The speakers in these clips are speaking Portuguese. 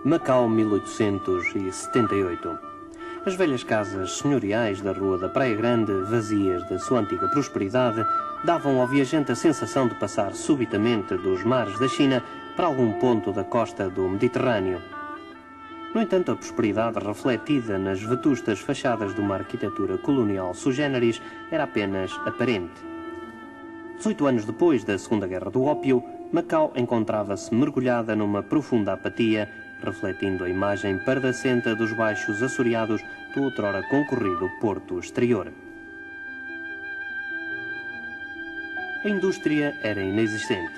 Macau 1878. As velhas casas senhoriais da Rua da Praia Grande, vazias da sua antiga prosperidade, davam ao viajante a sensação de passar subitamente dos mares da China para algum ponto da costa do Mediterrâneo. No entanto, a prosperidade refletida nas vetustas fachadas de uma arquitetura colonial sui generis era apenas aparente. 18 anos depois da Segunda Guerra do Ópio, Macau encontrava-se mergulhada numa profunda apatia, refletindo a imagem pardacenta dos baixos assoreados do outrora concorrido Porto Exterior. A indústria era inexistente.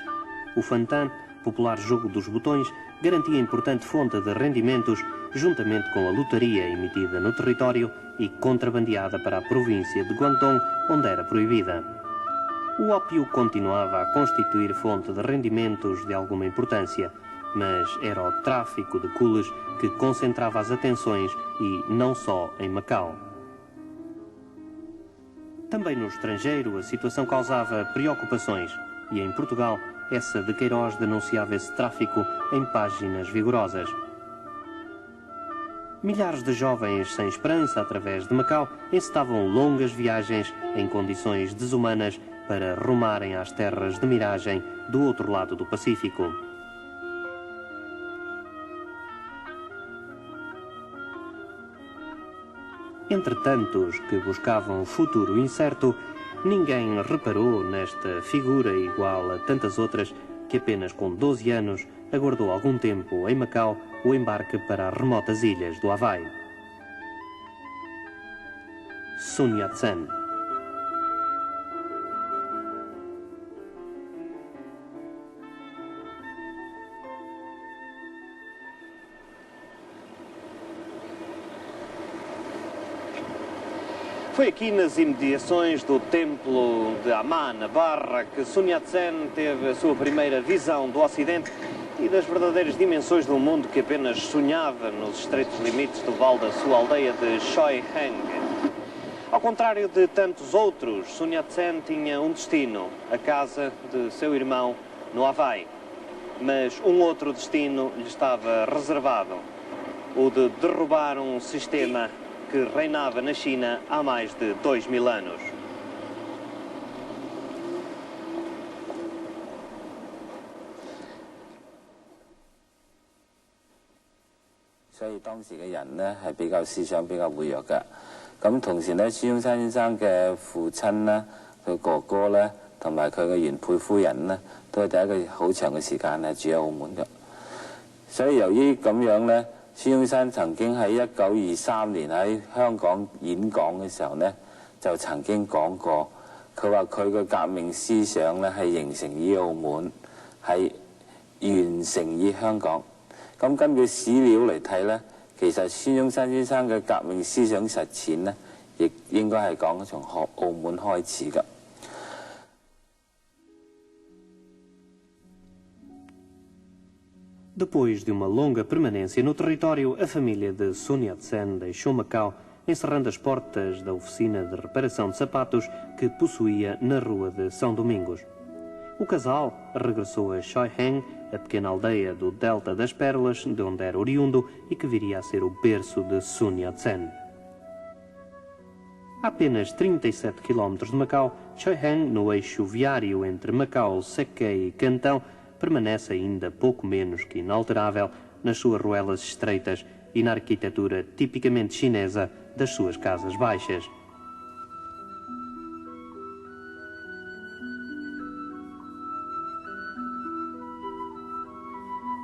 O fantan, popular jogo dos botões, garantia importante fonte de rendimentos, juntamente com a lotaria emitida no território e contrabandeada para a província de Guangdong, onde era proibida. O ópio continuava a constituir fonte de rendimentos de alguma importância, mas era o tráfico de cules que concentrava as atenções e não só em Macau. Também no estrangeiro a situação causava preocupações e em Portugal essa de Queiroz denunciava esse tráfico em páginas vigorosas. Milhares de jovens sem esperança através de Macau encetavam longas viagens em condições desumanas para rumarem às terras de miragem do outro lado do Pacífico. Entre tantos que buscavam futuro incerto, ninguém reparou nesta figura igual a tantas outras que apenas com 12 anos aguardou algum tempo em Macau o embarque para as remotas ilhas do Havaí. Sun Yat-sen. Foi aqui nas imediações do templo de Amman, na Barra, que Sun Yat-sen teve a sua primeira visão do Ocidente e das verdadeiras dimensões de um mundo que apenas sonhava nos estreitos limites do vale da sua aldeia de Choi Heng. Ao contrário de tantos outros, Sun Yat-sen tinha um destino, a casa de seu irmão no Havaí. Mas um outro destino lhe estava reservado, o de derrubar um sistema que reinava na China há mais de 2000 anos. Então, 當時嘅人呢係比較思想比較活躍嘅，咁同時呢，孫中山先生嘅父親呢，佢哥哥呢，同埋佢嘅原配夫人呢，都係第一個好長嘅時間呢住喺澳門嘅，所以由於咁樣呢。孫中山曾經喺1923年喺香港演講嘅時候呢，就曾經講過，佢話佢嘅革命思想呢係形成於澳門，係完成於香港。咁根據史料嚟睇呢，其實孫中山先生嘅革命思想實踐呢，亦應該係講從澳門開始㗎。Depois de uma longa permanência no território, a família de Sun Yat-sen deixou Macau, encerrando as portas da oficina de reparação de sapatos que possuía na rua de São Domingos. O casal regressou a Choi Heng, a pequena aldeia do Delta das Pérolas, de onde era oriundo e que viria a ser o berço de Sun Yat-sen. A apenas 37 km de Macau, Choi Heng, no eixo viário entre Macau, Sequei e Cantão, permanece ainda pouco menos que inalterável nas suas ruelas estreitas e na arquitetura tipicamente chinesa das suas casas baixas.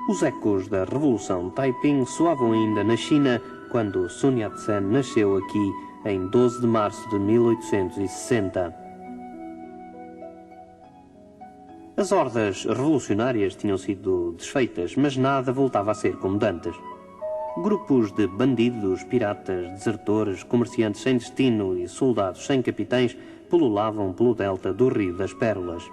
Os ecos da Revolução Taiping soavam ainda na China quando Sun Yat-sen nasceu aqui em 12 de março de 1860. As hordas revolucionárias tinham sido desfeitas, mas nada voltava a ser como dantes. Grupos de bandidos, piratas, desertores, comerciantes sem destino e soldados sem capitães pululavam pelo delta do Rio das Pérolas.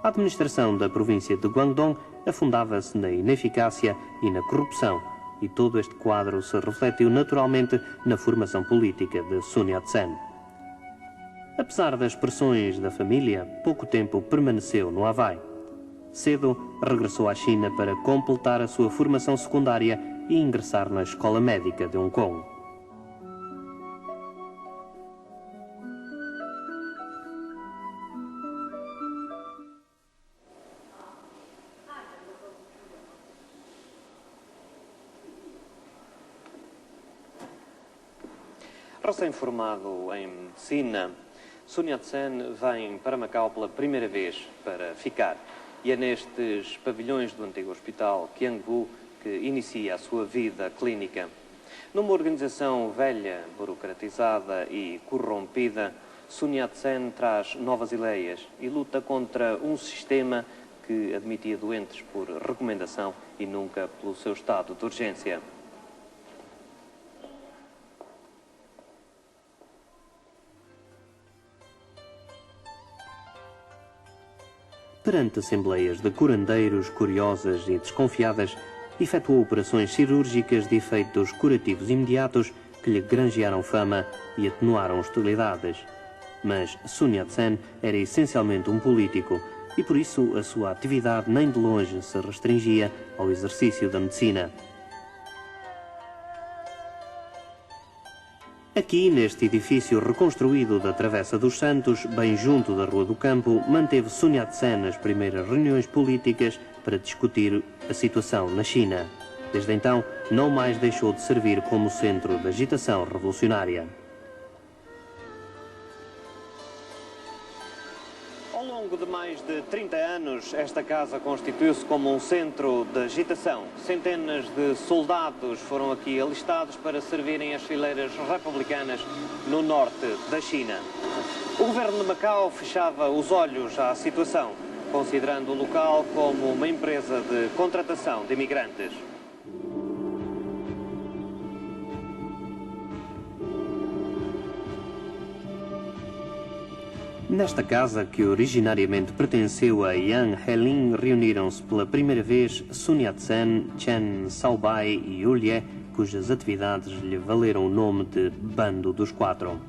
A administração da província de Guangdong afundava-se na ineficácia e na corrupção, e todo este quadro se refletiu naturalmente na formação política de Sun Yat-sen. Apesar das pressões da família, pouco tempo permaneceu no Havaí. Cedo, regressou à China para completar a sua formação secundária e ingressar na Escola Médica de Hong Kong. Recém-formado em medicina, Sun Yat-sen vem para Macau pela primeira vez para ficar. E é nestes pavilhões do antigo hospital Qiangwu que inicia a sua vida clínica. Numa organização velha, burocratizada e corrompida, Sun Yat-sen traz novas ideias e luta contra um sistema que admitia doentes por recomendação e nunca pelo seu estado de urgência. Perante assembleias de curandeiros curiosas e desconfiadas, efetuou operações cirúrgicas de efeitos curativos imediatos que lhe granjearam fama e atenuaram hostilidades. Mas Sun Yat-sen era essencialmente um político e por isso a sua atividade nem de longe se restringia ao exercício da medicina. Aqui, neste edifício reconstruído da Travessa dos Santos, bem junto da Rua do Campo, manteve Sun Yat-sen as primeiras reuniões políticas para discutir a situação na China. Desde então, não mais deixou de servir como centro de agitação revolucionária. Ao longo de mais de 30 anos, esta casa constituiu-se como um centro de agitação. Centenas de soldados foram aqui alistados para servirem as fileiras republicanas no norte da China. O governo de Macau fechava os olhos à situação, considerando o local como uma empresa de contratação de imigrantes. Nesta casa, que originariamente pertenceu a Yang Helin, reuniram-se pela primeira vez Sun Yat-sen, Chen Shaobai e Yu Lie, cujas atividades lhe valeram o nome de Bando dos Quatro.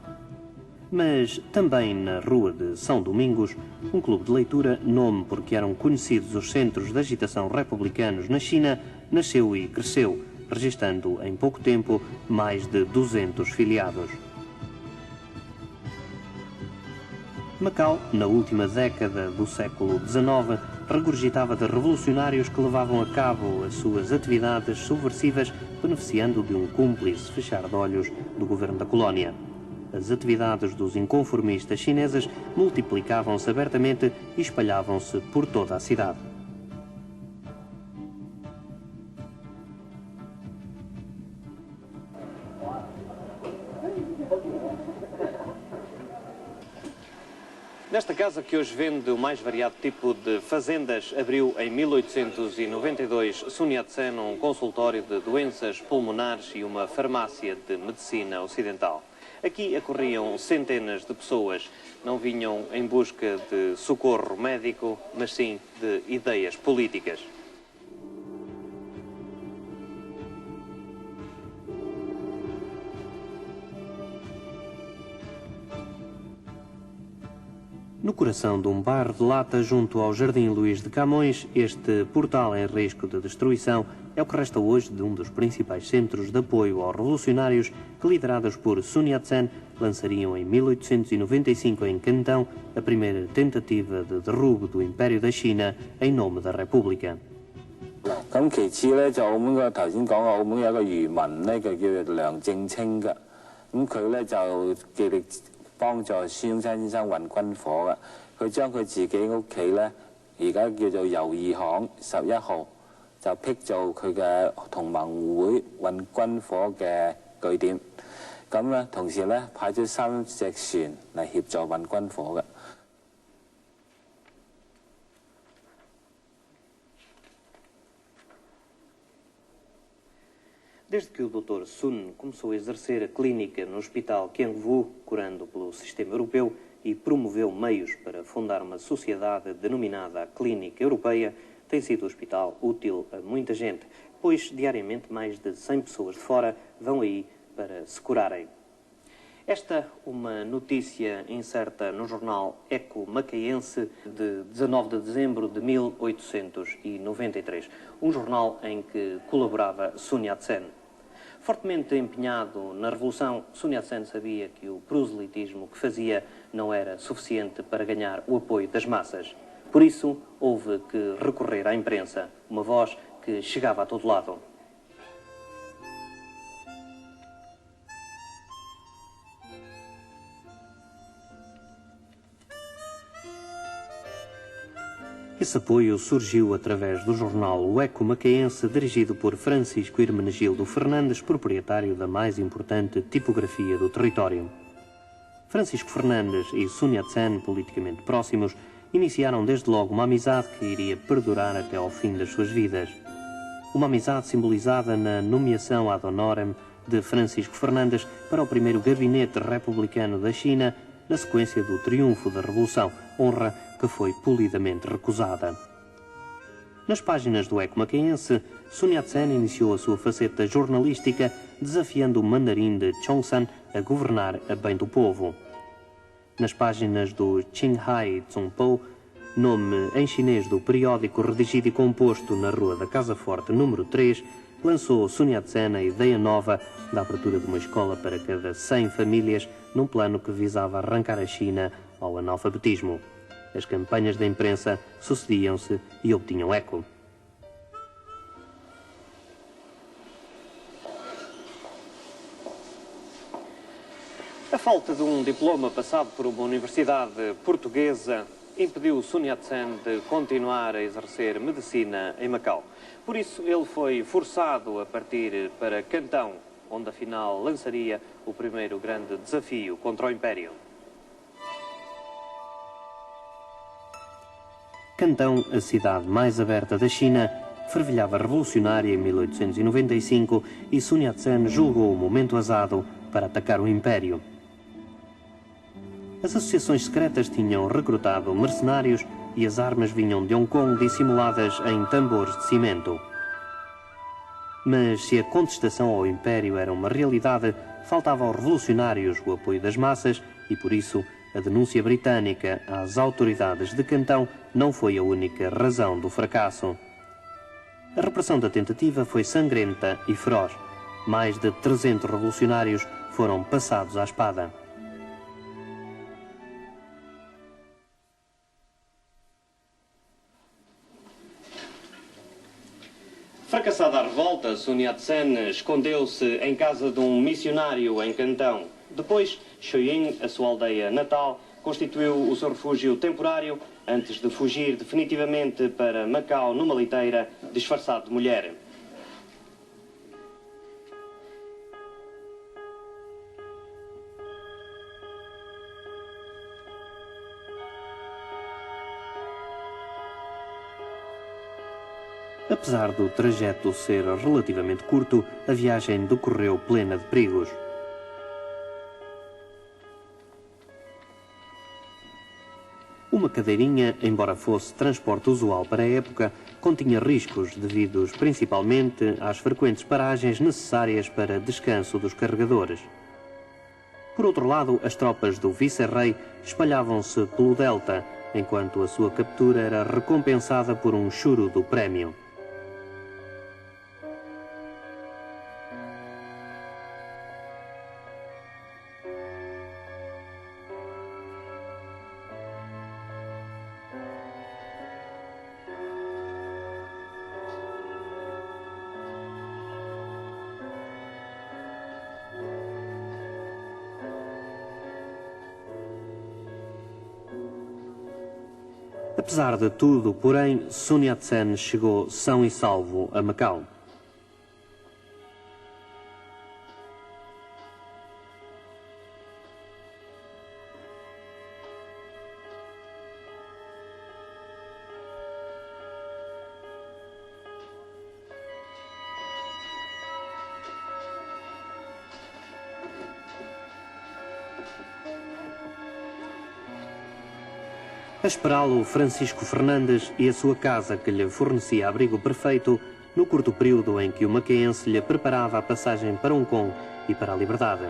Mas também na Rua de São Domingos, um clube de leitura, nome porque eram conhecidos os centros de agitação republicanos na China, nasceu e cresceu, registando em pouco tempo mais de 200 filiados. Macau, na última década do século XIX, regurgitava de revolucionários que levavam a cabo as suas atividades subversivas, beneficiando de um cúmplice fechar de olhos do governo da colónia. As atividades dos inconformistas chineses multiplicavam-se abertamente e espalhavam-se por toda a cidade. Nesta casa, que hoje vende o mais variado tipo de fazendas, abriu em 1892 Sun Yat-sen um consultório de doenças pulmonares e uma farmácia de medicina ocidental. Aqui acorriam centenas de pessoas. Não vinham em busca de socorro médico, mas sim de ideias políticas. No coração de um bar de lata junto ao Jardim Luís de Camões, este portal em risco de destruição é o que resta hoje de um dos principais centros de apoio aos revolucionários que, liderados por Sun Yat-sen, lançariam em 1895 em Cantão a primeira tentativa de derrubo do Império da China em nome da República. 咁其次咧，就澳門個頭先講過，澳門有一個漁民咧，佢叫做梁正清嘅。咁佢咧就極力幫助孫中山先生運軍火嘅。佢將佢自己屋企咧，而家叫做友誼巷11號，就辟做佢嘅同盟會運軍火嘅據點。咁咧，同時咧派咗3隻船嚟協助運軍火嘅。 Desde que o Dr. Sun começou a exercer a clínica no Hospital Qiangwu, curando pelo sistema europeu, e promoveu meios para fundar uma sociedade denominada a Clínica Europeia, tem sido o hospital útil a muita gente, pois diariamente mais de 100 pessoas de fora vão aí para se curarem. Esta uma notícia incerta no jornal Eco Macaense de 19 de dezembro de 1893, um jornal em que colaborava Sun Yat-sen. Fortemente empenhado na Revolução, Sun Yat-sen sabia que o proselitismo que fazia não era suficiente para ganhar o apoio das massas. Por isso, houve que recorrer à imprensa, uma voz que chegava a todo lado. Esse apoio surgiu através do jornal O Eco Macaense, dirigido por Francisco Hermenegildo Fernandes, proprietário da mais importante tipografia do território. Francisco Fernandes e Sun Yat-sen, politicamente próximos, iniciaram desde logo uma amizade que iria perdurar até ao fim das suas vidas. Uma amizade simbolizada na nomeação ad honorem de Francisco Fernandes para o primeiro gabinete republicano da China, na sequência do triunfo da Revolução, honra que foi polidamente recusada. Nas páginas do Eco Macaense, Sun Yat-sen iniciou a sua faceta jornalística desafiando o mandarim de Chongsan a governar a bem do povo. Nas páginas do Qinghai Zhongpo, nome em chinês do periódico redigido e composto na Rua da Casa Forte, número 3, lançou Sun Yat-sen a ideia nova da abertura de uma escola para cada 100 famílias, num plano que visava arrancar a China ao analfabetismo. As campanhas da imprensa sucediam-se e obtinham eco. A falta de um diploma passado por uma universidade portuguesa impediu Sun Yat-sen de continuar a exercer medicina em Macau. Por isso, ele foi forçado a partir para Cantão, onde afinal lançaria o primeiro grande desafio contra o Império. Cantão, a cidade mais aberta da China, fervilhava revolucionária em 1895 e Sun Yat-sen julgou o momento azado para atacar o Império. As associações secretas tinham recrutado mercenários e as armas vinham de Hong Kong dissimuladas em tambores de cimento. Mas se a contestação ao Império era uma realidade, faltava aos revolucionários o apoio das massas e, por isso, a denúncia britânica às autoridades de Cantão não foi a única razão do fracasso. A repressão da tentativa foi sangrenta e feroz. Mais de 300 revolucionários foram passados à espada. Fracassada a revolta, Sun Yat-sen escondeu-se em casa de um missionário em Cantão. Depois, Shoyin, a sua aldeia natal, constituiu o seu refúgio temporário antes de fugir definitivamente para Macau numa liteira, disfarçado de mulher. Apesar do trajeto ser relativamente curto, a viagem decorreu plena de perigos. Uma cadeirinha, embora fosse transporte usual para a época, continha riscos devidos principalmente às frequentes paragens necessárias para descanso dos carregadores. Por outro lado, as tropas do vice-rei espalhavam-se pelo delta, enquanto a sua captura era recompensada por um churo do prémio. Apesar de tudo, porém, Sun Yat-sen chegou são e salvo a Macau. A esperá-lo, Francisco Fernandes e a sua casa, que lhe fornecia abrigo perfeito no curto período em que o macaense lhe preparava a passagem para Hong Kong e para a liberdade.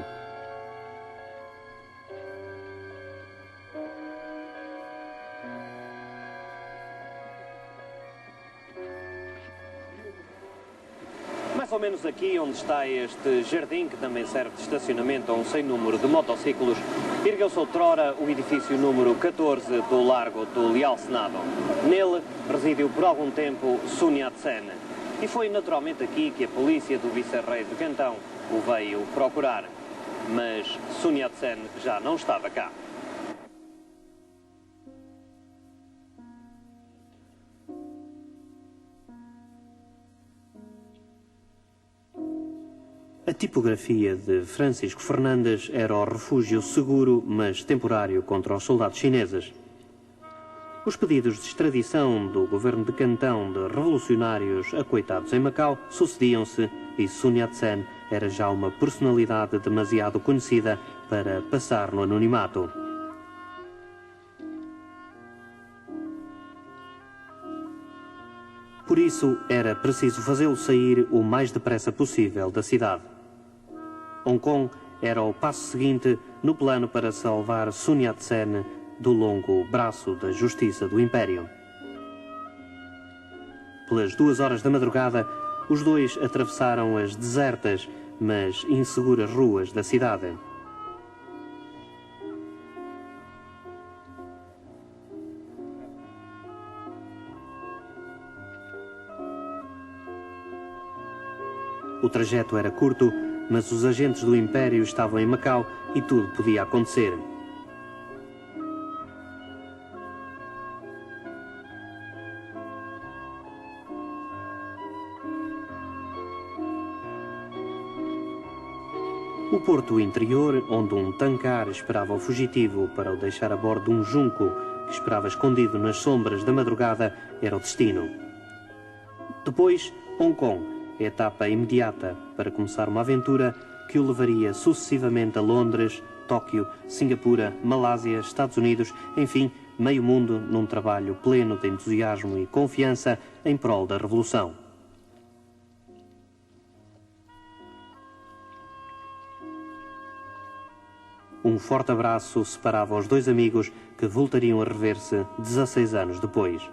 ou menos aqui onde está este jardim, que também serve de estacionamento a um sem número de motociclos, ergueu-se outrora o edifício número 14 do Largo do Leal Senado. Nele residiu por algum tempo Sun Yat-sen. E foi naturalmente aqui que a polícia do vice-rei de Cantão o veio procurar. Mas Sun Yat-sen já não estava cá. A tipografia de Francisco Fernandes era o refúgio seguro, mas temporário, contra os soldados chineses. Os pedidos de extradição do governo de Cantão de revolucionários acoitados em Macau sucediam-se e Sun Yat-sen era já uma personalidade demasiado conhecida para passar no anonimato. Por isso, era preciso fazê-lo sair o mais depressa possível da cidade. Hong Kong era o passo seguinte no plano para salvar Sun Yat-sen do longo braço da justiça do Império. Pelas 2 horas da madrugada, os dois atravessaram as desertas, mas inseguras ruas da cidade. O trajeto era curto, mas os agentes do Império estavam em Macau e tudo podia acontecer. O porto interior, onde um tancar esperava o fugitivo para o deixar a bordo de um junco que esperava escondido nas sombras da madrugada, era o destino. Depois, Hong Kong, a etapa imediata para começar uma aventura que o levaria sucessivamente a Londres, Tóquio, Singapura, Malásia, Estados Unidos, enfim, meio mundo num trabalho pleno de entusiasmo e confiança em prol da Revolução. Um forte abraço separava os dois amigos que voltariam a rever-se 16 anos depois.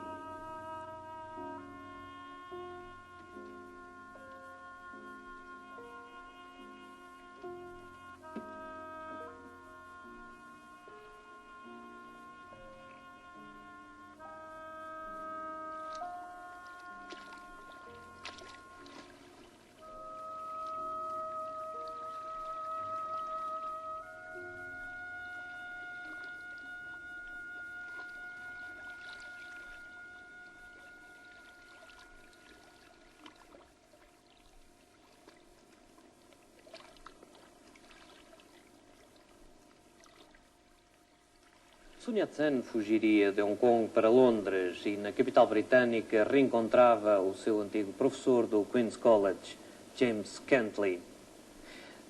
Sun Yat-sen fugiria de Hong Kong para Londres e, na capital britânica, reencontrava o seu antigo professor do Queen's College, James Cantlie.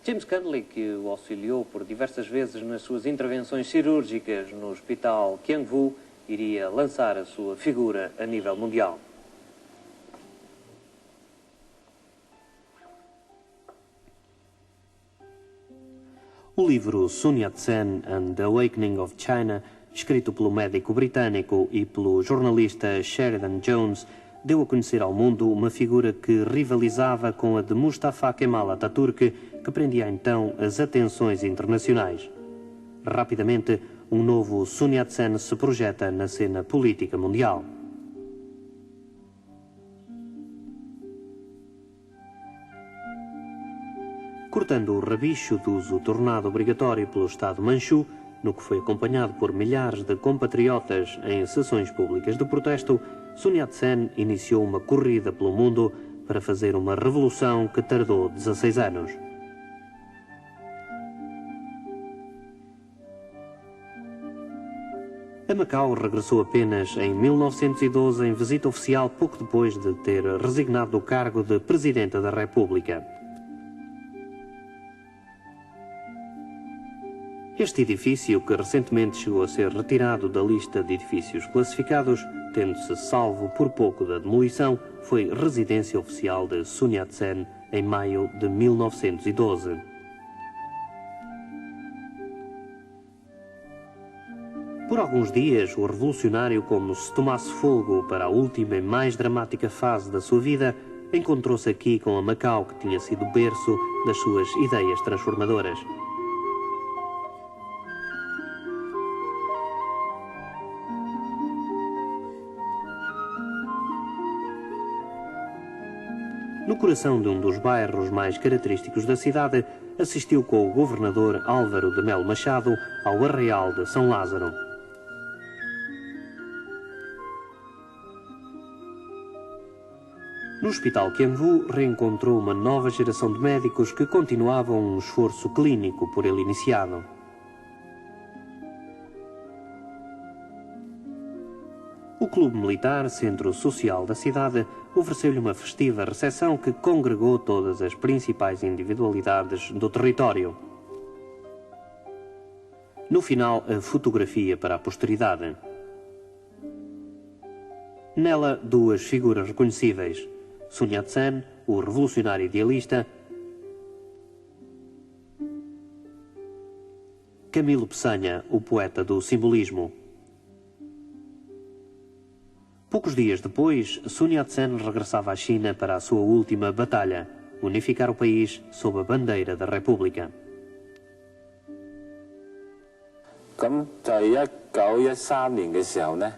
James Cantlie, que o auxiliou por diversas vezes nas suas intervenções cirúrgicas no hospital Qiangwu, iria lançar a sua figura a nível mundial. O livro Sun Yat-sen and the Awakening of China, escrito pelo médico britânico e pelo jornalista Sheridan Jones, deu a conhecer ao mundo uma figura que rivalizava com a de Mustafa Kemal Atatürk, que prendia então as atenções internacionais. Rapidamente, um novo Sun Yat-sen se projeta na cena política mundial. Cortando o rabicho do uso tornado obrigatório pelo Estado Manchu, no que foi acompanhado por milhares de compatriotas em sessões públicas de protesto, Sun Yat-sen iniciou uma corrida pelo mundo para fazer uma revolução que tardou 16 anos. A Macau regressou apenas em 1912 em visita oficial, pouco depois de ter resignado do cargo de Presidente da República. Este edifício, que recentemente chegou a ser retirado da lista de edifícios classificados, tendo-se salvo por pouco da demolição, foi residência oficial de Sun Yat-sen em maio de 1912. Por alguns dias, o revolucionário, como se tomasse fogo para a última e mais dramática fase da sua vida, encontrou-se aqui com a Macau, que tinha sido berço das suas ideias transformadoras. No coração de um dos bairros mais característicos da cidade, assistiu com o governador Álvaro de Melo Machado ao Arraial de São Lázaro. No Hospital Quianvu reencontrou uma nova geração de médicos que continuavam um esforço clínico por ele iniciado. O Clube Militar, centro social da cidade, ofereceu-lhe uma festiva recepção que congregou todas as principais individualidades do território. No final, a fotografia para a posteridade. Nela, duas figuras reconhecíveis. Sun Yat-sen, o revolucionário idealista, Camilo Peçanha, o poeta do simbolismo. Poucos dias depois, Sun Yat-sen regressava à China para a sua última batalha, unificar o país sob a bandeira da República. 咁就係1913年嘅時候呢，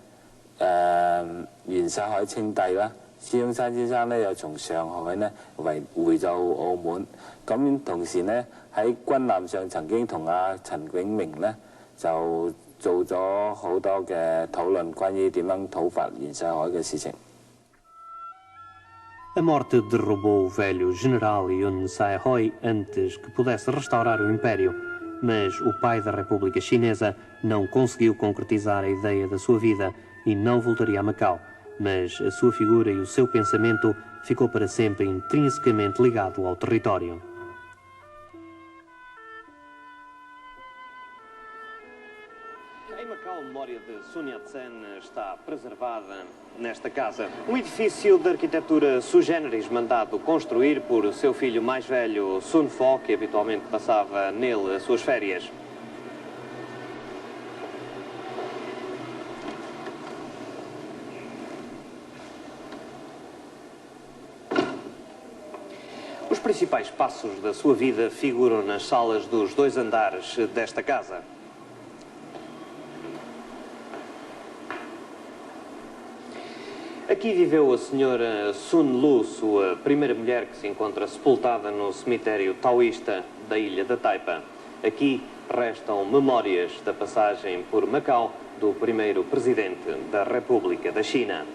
袁世凱稱帝啦，孫中山先生呢又從上海呢回到澳門，咁同時呢喺軍艦上曾經同阿陳永明呢就做咗好多嘅討論，關於點樣討伐袁世凱嘅事情。A morte derrubou o velho general Yun Sai-hoi antes que pudesse restaurar o império, mas o pai da República Chinesa não conseguiu concretizar a ideia da sua vida e não voltaria a Macau, mas a sua figura e o seu pensamento ficou para sempre intrinsecamente ligado ao território. Em Macau, a memória de Sun Yat-sen está preservada nesta casa. Um edifício de arquitetura sui generis mandado construir por seu filho mais velho, Sun Fo, que habitualmente passava nele as suas férias. Os principais passos da sua vida figuram nas salas dos 2 andares desta casa. Aqui viveu a senhora Sun Lu, sua primeira mulher, que se encontra sepultada no cemitério taoísta da ilha da Taipa. Aqui restam memórias da passagem por Macau do primeiro presidente da República da China.